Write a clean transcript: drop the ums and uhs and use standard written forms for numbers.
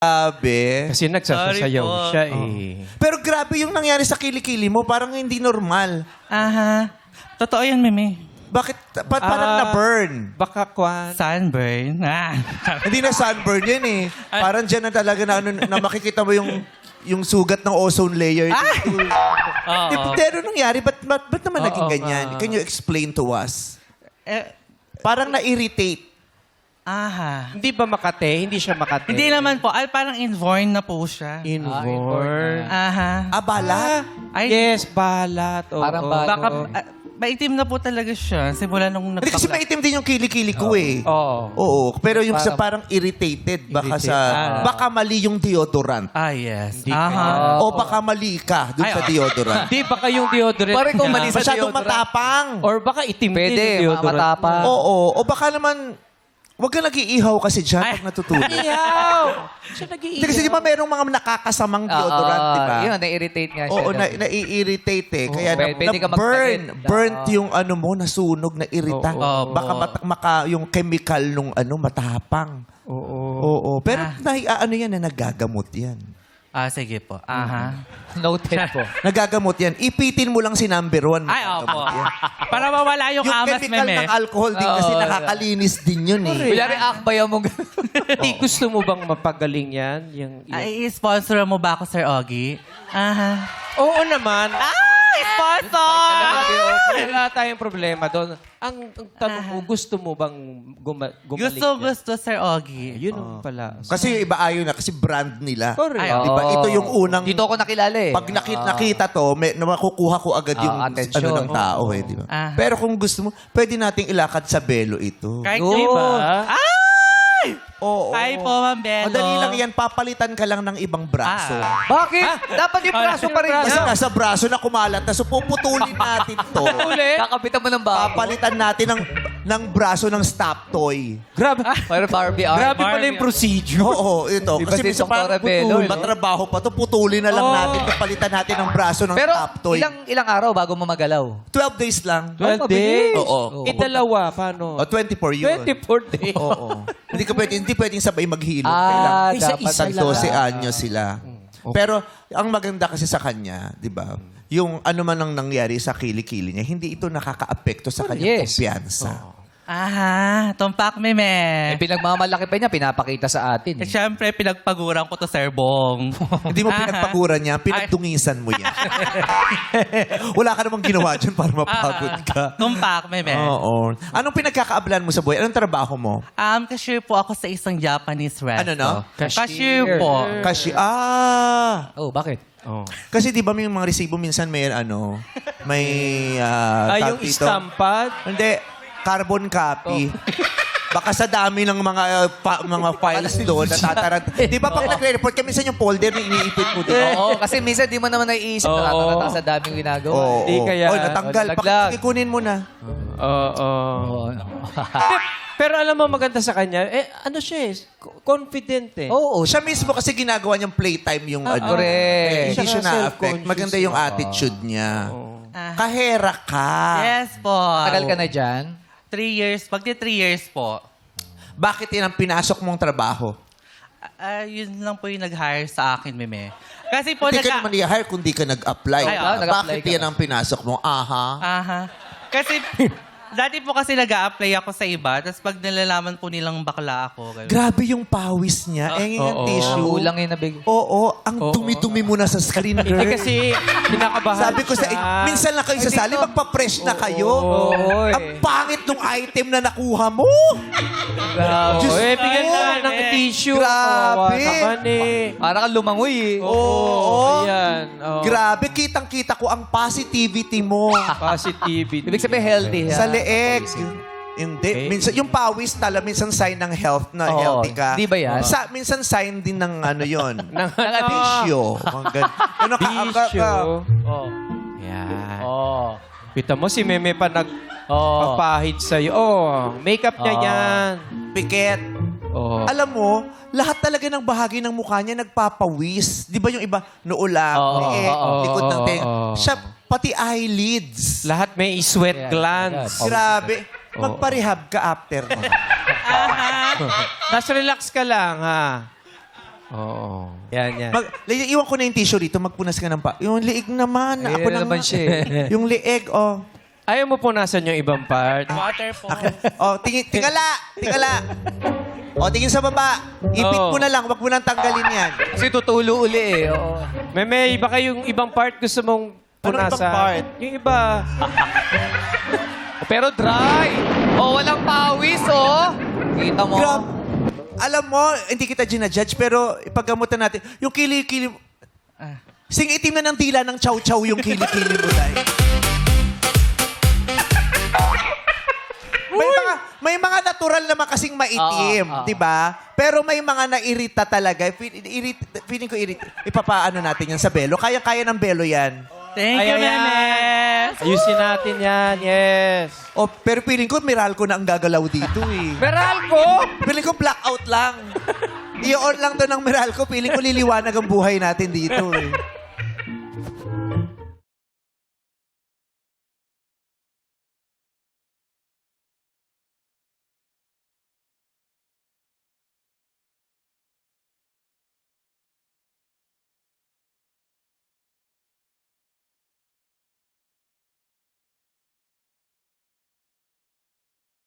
Grabe. Kasi nagsasayaw Sorry po. siya eh. Pero grabe yung nangyari sa kilikili mo. Parang hindi normal. Aha. Totoo yan, Meme. Bakit? Parang na-burn? Baka kwan. Sunburn. Hindi na sunburn yan eh. Parang dyan na talaga na, na makikita mo yung sugat ng ozone layer. Oo. Pero nangyari, ba't naman naging Oo, ganyan? Can you explain to us? Eh, Parang na-irritate. aha. Hindi ba Makate? Hindi siya Makate. Hindi naman po. Ay, parang inborn na po siya. Inborn. Aha. Balat? Ay, Yes, balat. Oo. Parang balat. baka, maitim na po talaga siya. Simula nung Hindi kasi maitim din yung kilikili ko eh. Oo. Oo. Pero yung sa parang irritated, baka baka mali yung deodorant. Ah, yes. Hindi Aha. O baka mali ka dun sa deodorant. Hindi, baka yung deodorant. Pare kung mali sa Masyadong deodorant. matapang. Or baka itim din Pwede, yung deodorant. matapang. Oo. O baka naman, wag ka nag-iihaw kasi dyan pag natutulog. Iyaw! Siya Hindi nag-iiyaw. kasi di ba merong mga nakakasamang deodorant, di ba? Yun, na-irritate nga siya. Oo, nai-irritate eh. Kaya Pwede ka burn. magtakip. Burnt yung ano mo, nasunog, na irita. Oo. Baka yung chemical nung matapang. Oo. Oo. Pero ano yan, nagagamot yan. Ah, sige po. Aha. Noted po. Nagagamot yan. Ipitin mo lang si number 1. Ay, opo. Para mawala yung, Yung amas, chemical Meme. ng alcohol din kasi nakakalinis din yun eh. Kunyari, akbayan mo. Hindi, gusto mo bang mapagaling yan? Yung... Ay, sponsor mo ba ako, Sir Ogie? Aha. Oo naman. Ay, sponsor! Wala tayong problema doon. Ang tanong ko, gusto mo bang gumaling Gusto, Sir Ogie. Yun ang pala. Kasi iba ayaw na, kasi brand nila. Correct. Ay, Di ba? Ito yung unang... Dito ako nakilala eh. Pag nakita to, makukuha ko agad yung attention. ano ng tao eh, di ba? Ah. Pero kung gusto mo, pwede nating ilakad sa belo ito. Kahit Yun. yung iba. Ay! Oo. Ay po, Ma'am Belo. Madali lang yan, papalitan ka lang ng ibang braso. Bakit? Dapat yung braso pa rin. Kasi nasa braso na kumalat na, so puputulin natin to. Kakapitan mo ng bago. Papalitan natin ng braso ng stop toy. Grabe. Para Barbie art. Grabe pala yung procedure. Oo, ito. Iba Kasi si minsan Dr. parang Rebelo, no? matrabaho pa to, putulin na lang natin, kapalitan natin ng braso ng Pero stop toy. ilang araw bago mo magalaw? 12 days lang. 12 days. Oo. Italawa, paano? O, 24 yun. 24 days. Oo. hindi pwedeng sabay maghilot. Ah, Kailangan dapat tag 12 anyo sila. Pero ang maganda kasi sa kanya, 'di ba? Yung ano man ang nangyari sa kilikili niya, hindi ito nakakaapekto sa kanyang yes. kumpiyansa. Aha, tumpak, Meme. Pinagmamalaki pa niya, pinapakita sa atin. Eh, syempre, pinagpaguran ko to, Sir Bong. Hindi mo pinagpaguran niya, pinagtungisan mo yan. Wala ka namang ginawa dyan para mapagod ka. Tumpak, Meme. Oo. Anong pinagkakaablan mo sa buhay? Anong trabaho mo? Cashier po ako sa isang Japanese resto. Ano, no? Cashier po. Kasi, Oh, bakit? Oh. kasi di ba may mga resibo minsan may may Yung tawag dito? istampad. Hindi, carbon copy. Baka sa dami ng mga files doon, natatarant. Di ba pag nagre-report ka, minsan yung folder na iniipit mo doon? Oo, kasi minsan di mo naman naiisip na sa daming ginagawa. Oo. Di kaya- Oy, natanggal. Nalaglag. Pakikunin mo na. Oo. Pero alam mo maganda sa kanya, ano siya eh, confident eh. Oo, Siya mismo kasi ginagawa niyang playtime yung ano. correct. Kaya hindi siya Siya na-affect. self-conscious. Maganda yung attitude niya. Ah. Kahera ka. Yes po. tagal ka na dyan. 3 years. Magti 3 years po. Bakit yan ang pinasok mong trabaho? Yun lang po yung nag-hire sa akin, Meme. Kasi po, Hindi ka naman i-hire kung di ka nag-apply. Ay, nag-apply Bakit ka yan ba? ang pinasok mo? Aha. Aha. Kasi, dati po kasi nag-a-apply ako sa iba, tapos pag nalalaman po nilang bakla ako. Ganun. Grabe yung pawis niya. Yung tissue. Kulang yung nabig. Oo, ang dumi-dumi mo na sa screen, girl. Hindi kasi kinakabahan Sabi ko sa siya. minsan lang kayo sasali, magpa-fresh na kayo. Oo, Ang pangit nung item na nakuha mo. Diyos Bigyan ko. na ng tissue. Grabe. Kawawa naman eh. Para kang lumangoy eh. Oo. Ayan. Oh. Grabe, kitang-kita ko ang positivity mo Positivity. Ibig sabihin healthy. sa leeg. Hindi. Minsan, yung pawis minsan sign ng health na Oo. healthy ka. Di ba yan? Minsan sign din ng ano yon. Ng Bisyo. Ano Bisyo. Yan. Oh. Kita mo si Meme pa Oh. nagpapahid sa'yo. Oh, makeup niya yan. Pikit. Oh. Alam mo, lahat talaga ng bahagi ng mukha niya nagpapawis. Di ba yung iba, noo lang, Oo, leeg, oo, likod ng oo, tenga. oo. Siya, pati eyelids. Lahat may sweat glands. Grabe. Magparehab ka after. Tapos relax ka lang, ha? Oo. Yan. Iwan ko na yung tissue dito, magpunas ka ng pa. Yung liig naman. Ayun Ako na naman siya eh. Yung liig, oh. Ayaw mo punasan yung ibang part. Water po. Oh, tingala. O, tingin sa baba. Ipit Oo. mo na lang, wag mo nang tanggalin yan. Kasi tutulo uli eh. Oo. May baka yung ibang part gusto mong punasan. ibang part? Yung iba. Pero dry. Oh, walang pawis, oh. Kita mo. Grab. Alam mo, hindi kita ginajudge, pero ipagamutan natin. Yung kili-kili... Sing itim na ng dila ng chow-chow yung kili-kili mo, dahil. May mga natural naman kasing maitim, Oo, oo. di ba? Pero may mga nairita talaga. Feeling ko ipapaano natin yan sa belo. Kaya-kaya ng belo yan. Thank you, Memes. Ayusin natin yan. Yes. Oh, pero feeling ko Meralco na ang gagalaw dito eh. Meralco! Feeling ko blackout lang. I-on lang to ng Meralco. Feeling ko liliwanag ang buhay natin dito eh.